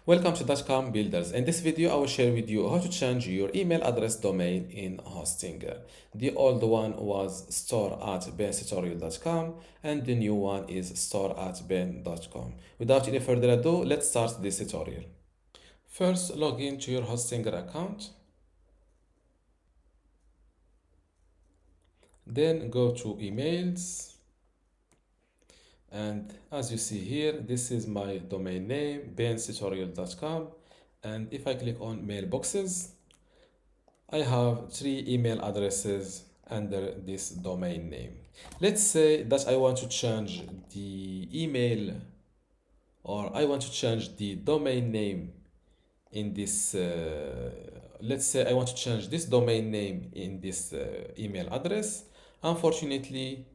Welcome to dotcom.builders. In this video, I will share with you how to change your email address domain in Hostinger. The old one was store@bentutorial.com and the new one is store@ben.com. Without any further ado, let's start this tutorial. First, log into your Hostinger account. Then go to emails. And as you see here, this is my domain name, bentutorial.com. And if I click on mailboxes, I have 3 email addresses under this domain name. Let's say that I want to change the email or I want to change the domain name in this. Let's say I want to change this domain name in this email address. Unfortunately,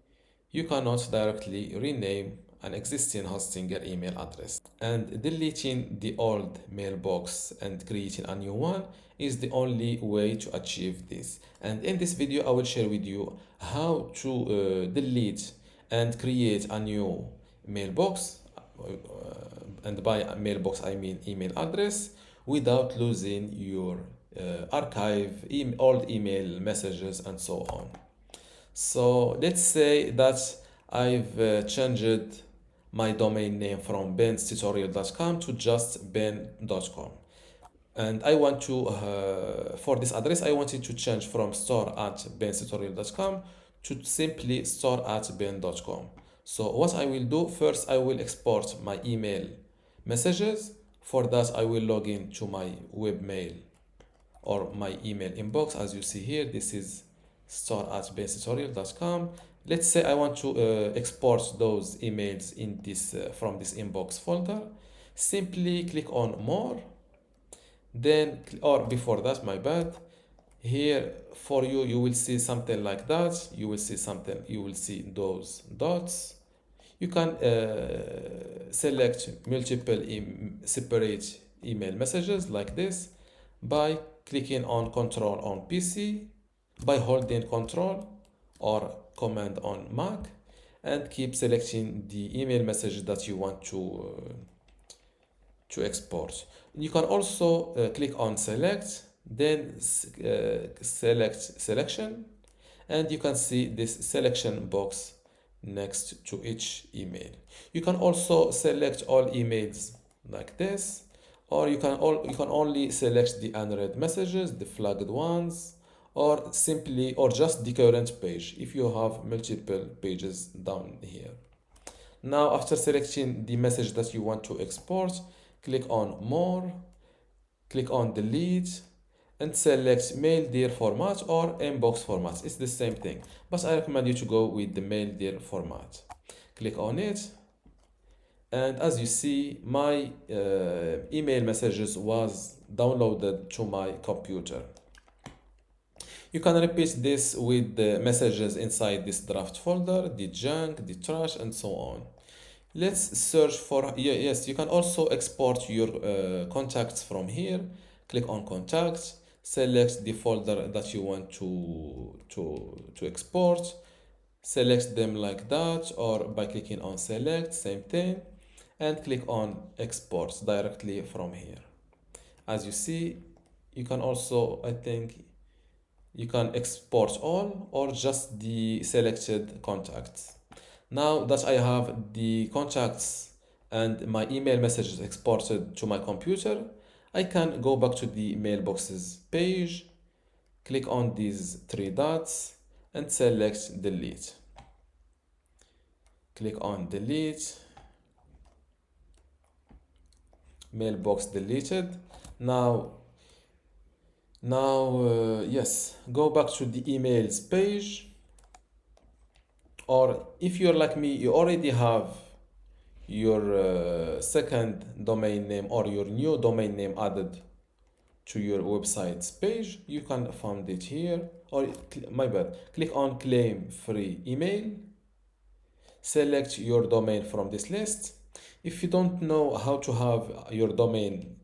you cannot directly rename an existing Hostinger email address. And deleting the old mailbox and creating a new one is the only way to achieve this. And in this video, I will share with you how to delete and create a new mailbox. And by mailbox, I mean email address without losing your old email messages and so on. So let's say that I've changed my domain name from bentutorial.com to just ben.com. And I want to, for this address, I wanted to change from store@bentutorial.com to simply store@ben.com. So what I will do first, I will export my email messages. For that, I will log in to my webmail or my email inbox. As you see here, this is store@bentutorial.com. Let's say I want to export those emails in this from this inbox folder. Simply click on more. Then, or before that, my bad. Here for you, you will see something like that. You will see something. You will see those dots. You can select multiple separate email messages like this by clicking on Control on PC, by holding Control or Command on Mac, and keep selecting the email message that you want to export. You can also click on Select, then select Selection, and you can see this selection box next to each email. You can also select all emails like this, or you can only select the unread messages, the flagged ones, or simply or just the current page if you have multiple pages down here. Now, after selecting the message that you want to export, click on More, click on Delete, and select mail dir format or inbox format. It's the same thing, but I recommend you to go with the mail dir format. Click on it, and as you see, my email messages was downloaded to my computer. You can repeat this with the messages inside this draft folder, the junk, the trash, and so on. Let's search for, yes, you can also export your contacts from here. Click on Contacts, select the folder that you want to export, select them like that, or by clicking on Select, same thing, and click on Export directly from here. As you see, you can also, I think, you can export all or just the selected contacts. Now that I have the contacts and my email messages exported to my computer, I can go back to the mailboxes page, click on these 3 dots and select Delete. Click on Delete, mailbox deleted. Yes, go back to the emails page, or if you're like me, you already have your second domain name or your new domain name added to your website's page, you can find it here, or my bad, click on Claim Free Email, select your domain from this list. If you don't know how to have your domain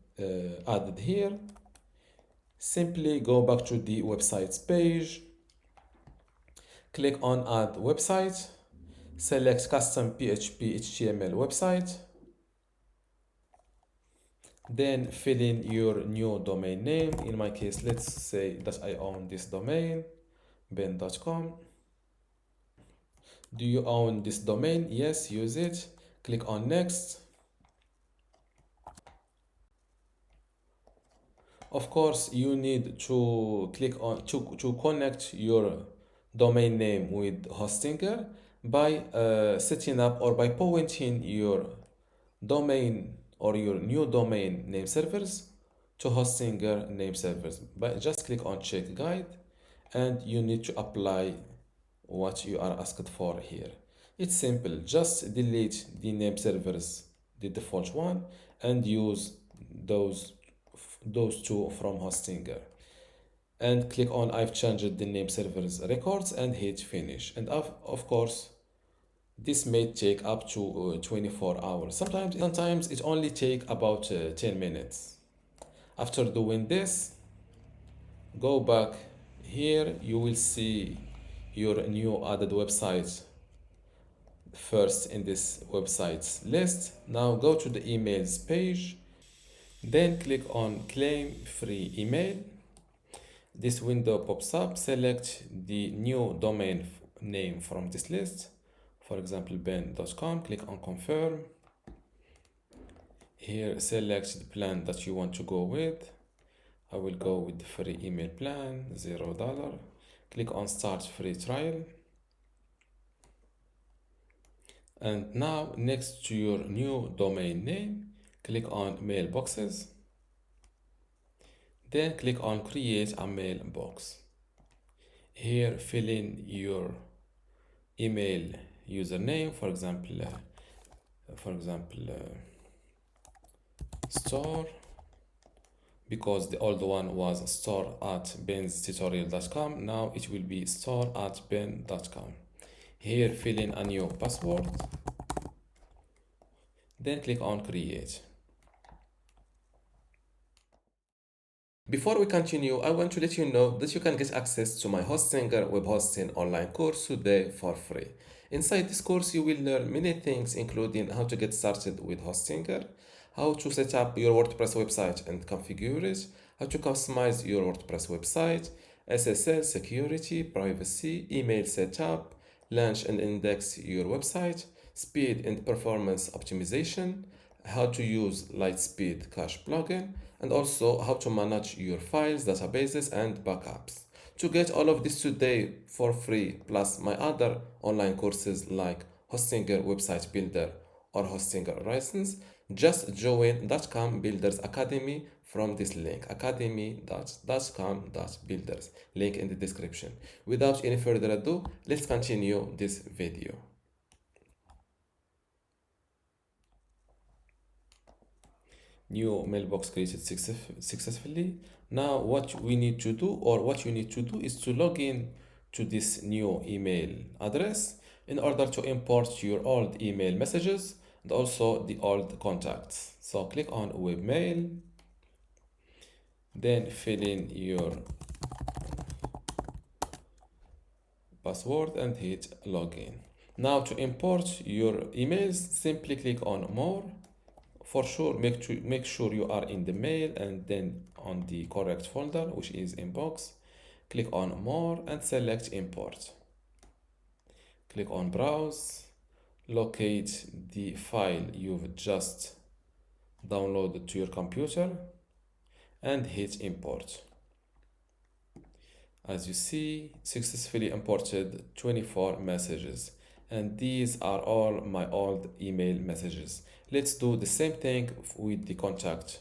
added here, simply go back to the website's page, click on Add Website, select Custom PHP HTML website, Then fill in your new domain name. In my case, let's say that I own this domain, ben.com. Do you own this domain? Yes, use it. Click on next. Of course, you need to click on to connect your domain name with Hostinger by setting up or by pointing your domain or your new domain name servers to Hostinger name servers. But just click on check guide and you need to apply what you are asked for here. It's simple, just delete the name servers, the default one, and use those those two from Hostinger. And click on I've changed the name servers records and hit finish. And of course, this may take up to 24 hours. Sometimes it only take about 10 minutes. After doing this, go back here. You will see your new added website first in this websites list. Now go to the emails page, then click on claim free email. This window pops up. Select the new domain name from this list, for example ben.com. Click on confirm. Here select the plan that you want to go with. I will go with the free email plan, $0. Click on start free trial. And now next to your new domain name, click on mailboxes. Then click on create a mailbox. Here fill in your email username, for example store, because the old one was store@benstutorial.com. Now it will be store@ben.com. Here fill in a new password, then click on create. Before we continue, I want to let you know that you can get access to my Hostinger web hosting online course today for free. Inside this course, you will learn many things, including how to get started with Hostinger, how to set up your WordPress website and configure it, how to customize your WordPress website, SSL, security, privacy, email setup, launch and index your website, speed and performance optimization, how to use Lightspeed Cache plugin, and also how to manage your files, databases, and backups. To get all of this today for free, plus my other online courses like Hostinger Website Builder or Hostinger License, just join dotcom.builders Academy from this link, academy.dotcom.builders, link in the description. Without any further ado, let's continue this video. New mailbox created successfully. Now what we need to do, or what you need to do, is to log in to this new email address in order to import your old email messages and also the old contacts. So click on webmail, then fill in your password and hit login. Now to import your emails, simply click on more. For sure, make sure you are in the mail and then on the correct folder, which is inbox. Click on more and select import. Click on browse. Locate the file you've just downloaded to your computer and hit import. As you see, successfully imported 24 messages, and these are all my old email messages. Let's do the same thing with the contact.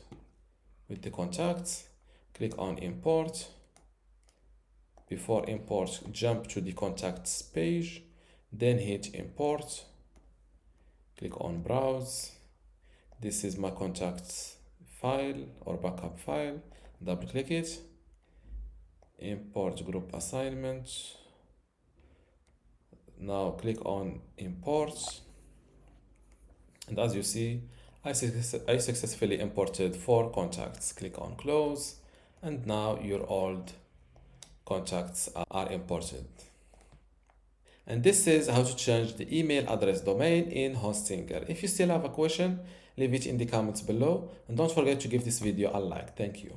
With the contacts, click on import. Before import, jump to the contacts page, then hit import. Click on browse. This is my contacts file or backup file. Double click it. Import group assignment. Now click on import. And as you see, I successfully imported 4 contacts. Click on close, and now your old contacts are imported. And this is how to change the email address domain in Hostinger. If you still have a question, leave it in the comments below, and don't forget to give this video a like. Thank you.